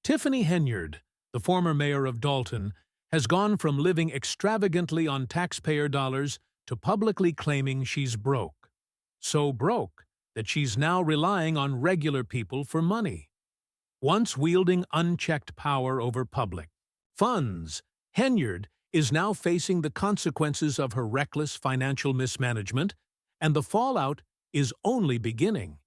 Tiffany Henyard, the former mayor of Dalton, has gone from living extravagantly on taxpayer dollars to publicly claiming she's broke. So broke that she's now relying on regular people for money. Once wielding unchecked power over public funds, Henyard is now facing the consequences of her reckless financial mismanagement, and the fallout is only beginning.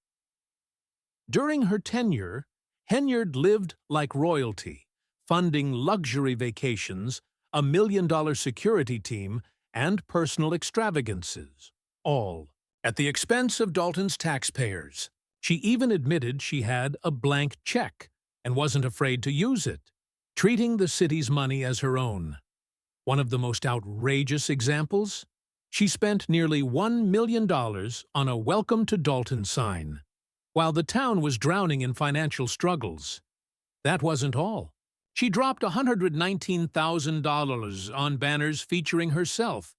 During her tenure, Henyard lived like royalty, funding luxury vacations, a $1 million security team, and personal extravagances, all at the expense of Dalton's taxpayers. She even admitted she had a blank check and wasn't afraid to use it, treating the city's money as her own. One of the most outrageous examples? She spent nearly $1 million on a Welcome to Dalton sign, while the town was drowning in financial struggles. That wasn't all. She dropped $119,000 on banners featuring herself,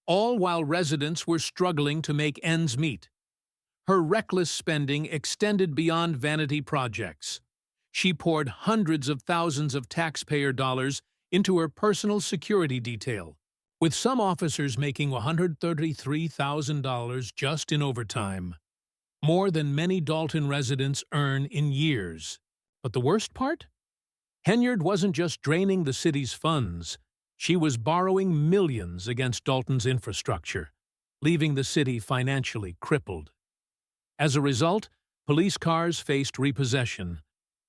all while residents were struggling to make ends meet. Her reckless spending extended beyond vanity projects. She poured hundreds of thousands of taxpayer dollars into her personal security detail, with some officers making $133,000 just in overtime, more than many Dalton residents earn in years. But the worst part? Henyard wasn't just draining the city's funds, she was borrowing millions against Dalton's infrastructure, leaving the city financially crippled. As a result, police cars faced repossession,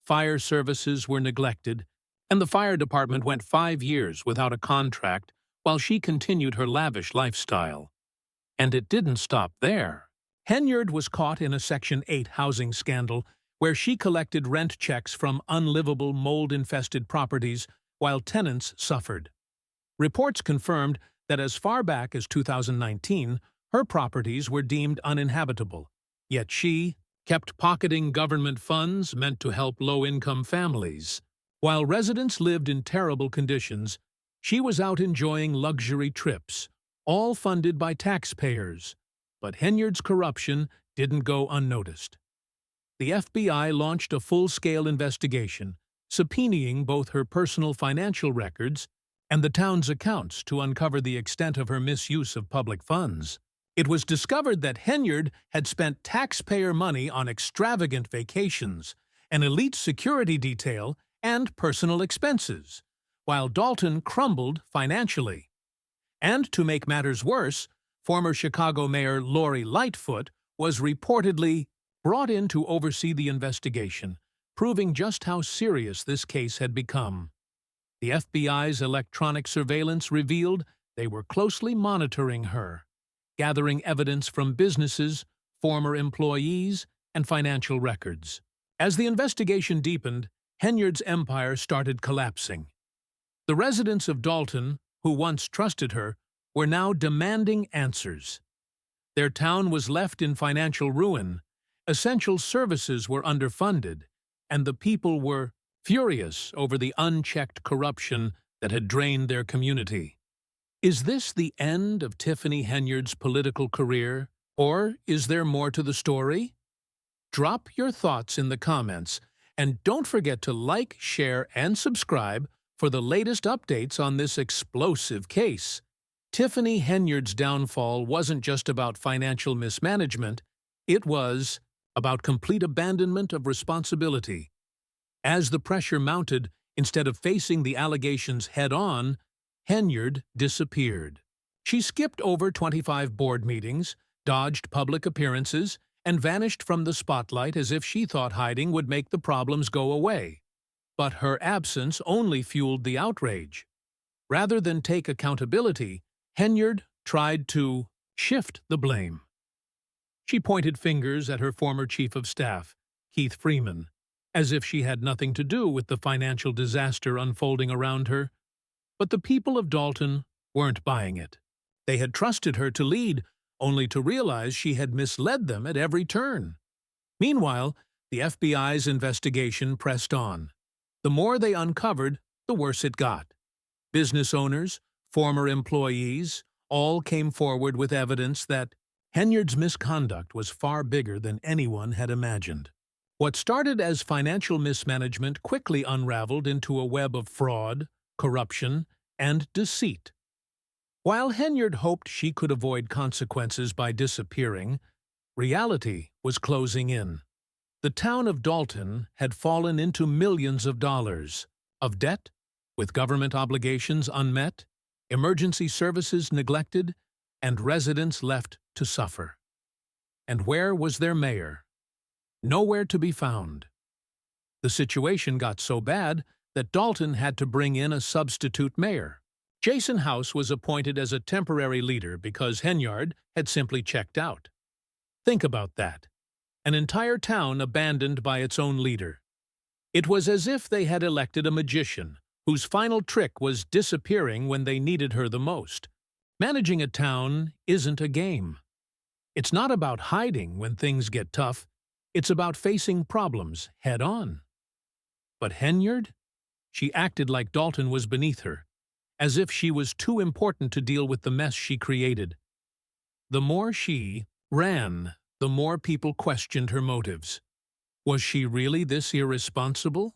fire services were neglected, and the fire department went 5 years without a contract while she continued her lavish lifestyle. And it didn't stop there. Henyard was caught in a Section 8 housing scandal where she collected rent checks from unlivable mold-infested properties while tenants suffered. Reports confirmed that as far back as 2019, her properties were deemed uninhabitable, yet she kept pocketing government funds meant to help low-income families. While residents lived in terrible conditions, she was out enjoying luxury trips, all funded by taxpayers. But Henyard's corruption didn't go unnoticed. The FBI launched a full-scale investigation, subpoenaing both her personal financial records and the town's accounts to uncover the extent of her misuse of public funds. It was discovered that Henyard had spent taxpayer money on extravagant vacations, an elite security detail, and personal expenses, while Dalton crumbled financially. And to make matters worse, former Chicago Mayor Lori Lightfoot was reportedly brought in to oversee the investigation, proving just how serious this case had become. The FBI's electronic surveillance revealed they were closely monitoring her, gathering evidence from businesses, former employees, and financial records. As the investigation deepened, Henyard's empire started collapsing. The residents of Dalton, who once trusted her, were now demanding answers. Their town was left in financial ruin, essential services were underfunded, and the people were furious over the unchecked corruption that had drained their community. Is this the end of Tiffany Henyard's political career, or is there more to the story? Drop your thoughts in the comments, and don't forget to like, share, and subscribe for the latest updates on this explosive case. Tiffany Henyard's downfall wasn't just about financial mismanagement, it was about complete abandonment of responsibility. As the pressure mounted, instead of facing the allegations head-on, Henyard disappeared. She skipped over 25 board meetings, dodged public appearances, and vanished from the spotlight as if she thought hiding would make the problems go away. But her absence only fueled the outrage. Rather than take accountability, Henyard tried to shift the blame. She pointed fingers at her former chief of staff, Keith Freeman, as if she had nothing to do with the financial disaster unfolding around her. But the people of Dalton weren't buying it. They had trusted her to lead, only to realize she had misled them at every turn. Meanwhile, the FBI's investigation pressed on. The more they uncovered, the worse it got. Business owners, former employees, all came forward with evidence that Henyard's misconduct was far bigger than anyone had imagined. What started as financial mismanagement quickly unraveled into a web of fraud, corruption, and deceit. While Henyard hoped she could avoid consequences by disappearing, reality was closing in. The town of Dalton had fallen into millions of dollars of debt, with government obligations unmet, emergency services neglected, and residents left to suffer. And where was their mayor? Nowhere to be found. The situation got so bad that Dalton had to bring in a substitute mayor. Jason House was appointed as a temporary leader because Henyard had simply checked out. Think about that. An entire town abandoned by its own leader. It was as if they had elected a magician whose final trick was disappearing when they needed her the most. Managing a town isn't a game. It's not about hiding when things get tough. It's about facing problems head-on. But Henyard? She acted like Dalton was beneath her, as if she was too important to deal with the mess she created. The more she ran, the more people questioned her motives. Was she really this irresponsible?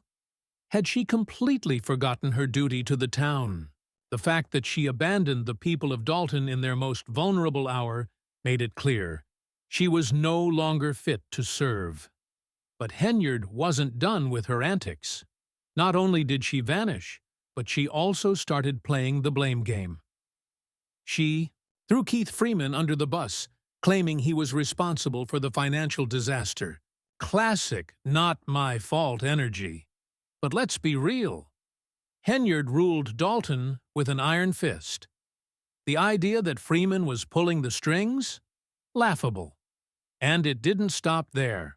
Had she completely forgotten her duty to the town? The fact that she abandoned the people of Dalton in their most vulnerable hour made it clear she was no longer fit to serve. But Henyard wasn't done with her antics. Not only did she vanish, but she also started playing the blame game. She threw Keith Freeman under the bus, claiming he was responsible for the financial disaster. Classic not my fault energy. But let's be real. Henyard ruled Dalton with an iron fist. The idea that Freeman was pulling the strings? Laughable. And it didn't stop there.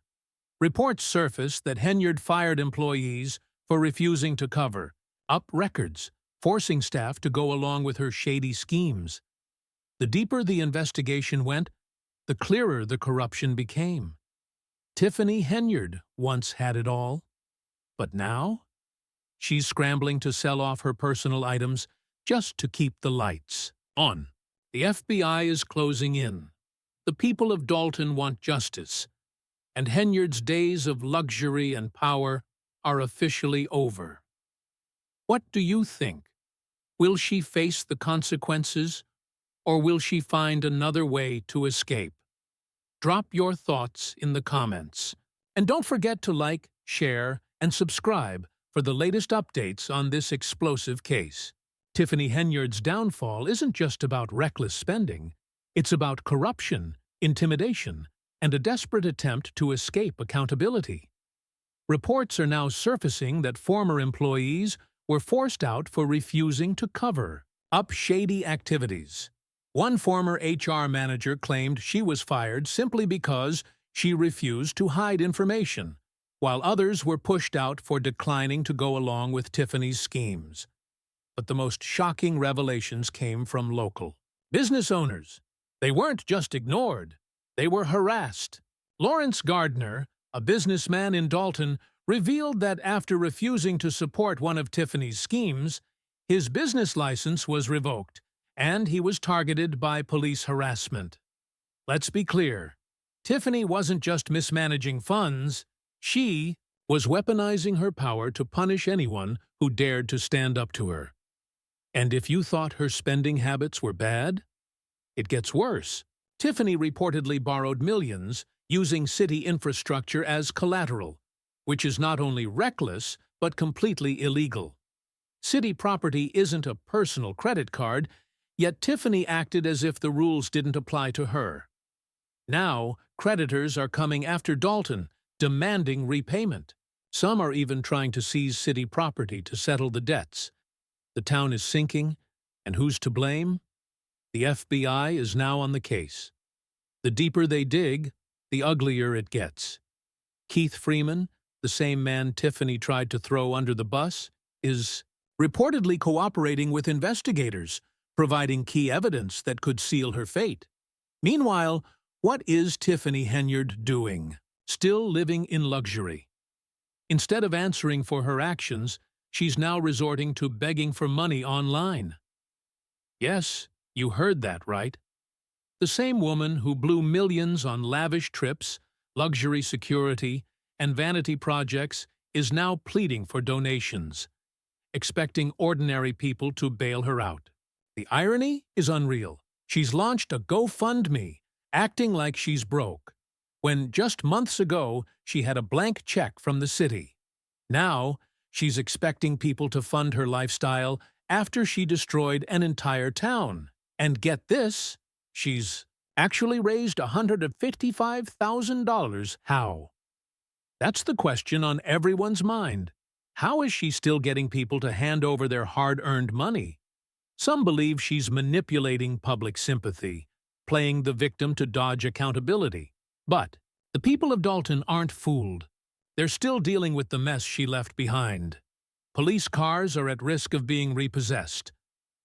Reports surfaced that Henyard fired employees for refusing to cover up records, forcing staff to go along with her shady schemes. The deeper the investigation went, the clearer the corruption became. Tiffany Henyard once had it all. But now? She's scrambling to sell off her personal items just to keep the lights on. The FBI is closing in. The people of Dalton want justice, and Henyard's days of luxury and power are officially over. What do you think? Will she face the consequences, or will she find another way to escape? Drop your thoughts in the comments. And don't forget to like, share, and subscribe for the latest updates on this explosive case. Tiffany Henyard's downfall isn't just about reckless spending. It's about corruption, intimidation, and a desperate attempt to escape accountability. Reports are now surfacing that former employees were forced out for refusing to cover up shady activities. One former HR manager claimed she was fired simply because she refused to hide information, while others were pushed out for declining to go along with Tiffany's schemes. But the most shocking revelations came from local business owners. They weren't just ignored, they were harassed. Lawrence Gardner, a businessman in Dalton, revealed that after refusing to support one of Tiffany's schemes, his business license was revoked, and he was targeted by police harassment. Let's be clear, Tiffany wasn't just mismanaging funds, she was weaponizing her power to punish anyone who dared to stand up to her. And if you thought her spending habits were bad, it gets worse. Tiffany reportedly borrowed millions using city infrastructure as collateral, which is not only reckless but completely illegal. City property isn't a personal credit card, yet Tiffany acted as if the rules didn't apply to her. Now, creditors are coming after Dalton, demanding repayment. Some are even trying to seize city property to settle the debts. The town is sinking, and who's to blame? The FBI is now on the case. The deeper they dig, the uglier it gets. Keith Freeman, the same man Tiffany tried to throw under the bus, is reportedly cooperating with investigators, providing key evidence that could seal her fate. Meanwhile, what is Tiffany Henyard doing? Still living in luxury. Instead of answering for her actions, she's now resorting to begging for money online. Yes, you heard that right. The same woman who blew millions on lavish trips, luxury security, and vanity projects, is now pleading for donations, expecting ordinary people to bail her out. The irony is unreal. She's launched a GoFundMe, acting like she's broke, when just months ago she had a blank check from the city. Now, she's expecting people to fund her lifestyle after she destroyed an entire town. And get this, she's actually raised $155,000. How? That's the question on everyone's mind. How is she still getting people to hand over their hard-earned money? Some believe she's manipulating public sympathy, playing the victim to dodge accountability. But the people of Dalton aren't fooled. They're still dealing with the mess she left behind. Police cars are at risk of being repossessed.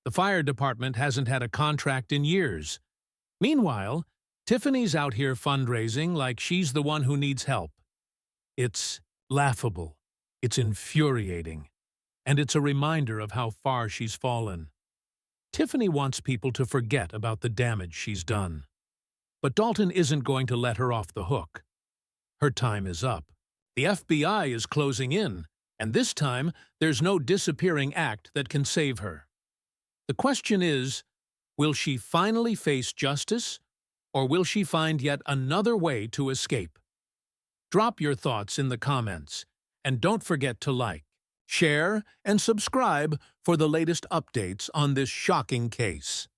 The fire department hasn't had a contract in years. Meanwhile, Tiffany's out here fundraising like she's the one who needs help. It's laughable, it's infuriating, and it's a reminder of how far she's fallen. Tiffany wants people to forget about the damage she's done. But Dalton isn't going to let her off the hook. Her time is up. The FBI is closing in, and this time there's no disappearing act that can save her. The question is, will she finally face justice, or will she find yet another way to escape? Drop your thoughts in the comments, and don't forget to like, share, and subscribe for the latest updates on this shocking case.